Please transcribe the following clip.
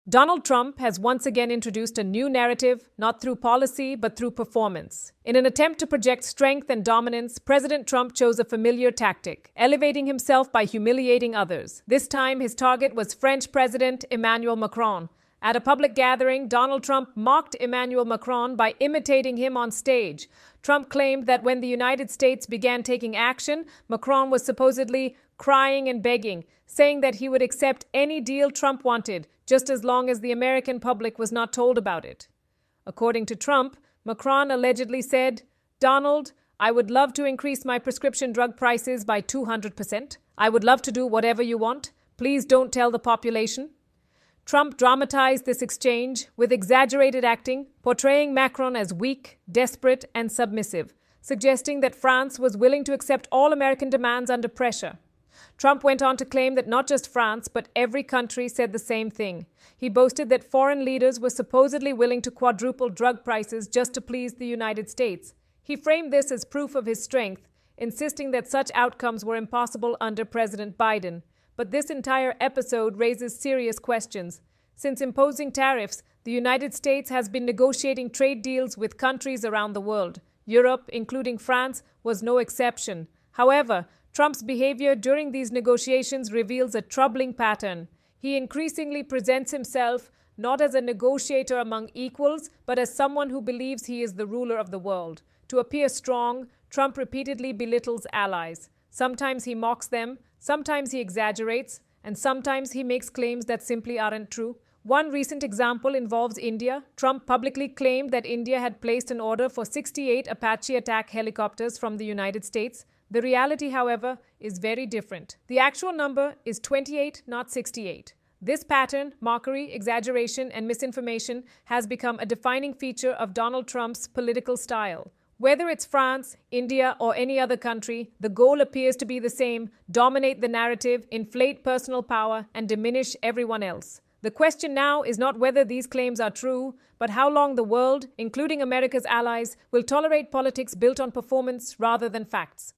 Donald Trump has once again introduced a new narrative, not through policy, but through performance. In an attempt to project strength and dominance, President Trump chose a familiar tactic, elevating himself by humiliating others. This time, his target was French President Emmanuel Macron. At a public gathering, Donald Trump mocked Emmanuel Macron by imitating him on stage. Trump claimed that when the United States began taking action, Macron was supposedly crying and begging, saying that he would accept any deal Trump wanted, just as long as the American public was not told about it. According to Trump, Macron allegedly said, "Donald, I would love to increase my prescription drug prices by 200%. I would love to do whatever you want. Please don't tell the population." Trump dramatized this exchange with exaggerated acting, portraying Macron as weak, desperate, and submissive, suggesting that France was willing to accept all American demands under pressure. Trump went on to claim that not just France, but every country said the same thing. He boasted that foreign leaders were supposedly willing to quadruple drug prices just to please the United States. He framed this as proof of his strength, insisting that such outcomes were impossible under President Biden. But this entire episode raises serious questions. Since imposing tariffs, the United States has been negotiating trade deals with countries around the world. Europe, including France, was no exception. However, Trump's behavior during these negotiations reveals a troubling pattern. He increasingly presents himself not as a negotiator among equals, but as someone who believes he is the ruler of the world. To appear strong, Trump repeatedly belittles allies. Sometimes he mocks them, sometimes he exaggerates, and sometimes he makes claims that simply aren't true. One recent example involves India. Trump publicly claimed that India had placed an order for 68 Apache attack helicopters from the United States. The reality, however, is very different. The actual number is 28, not 68. This pattern, mockery, exaggeration, and misinformation has become a defining feature of Donald Trump's political style. Whether it's France, India, or any other country, the goal appears to be the same: dominate the narrative, inflate personal power, and diminish everyone else. The question now is not whether these claims are true, but how long the world, including America's allies, will tolerate politics built on performance rather than facts.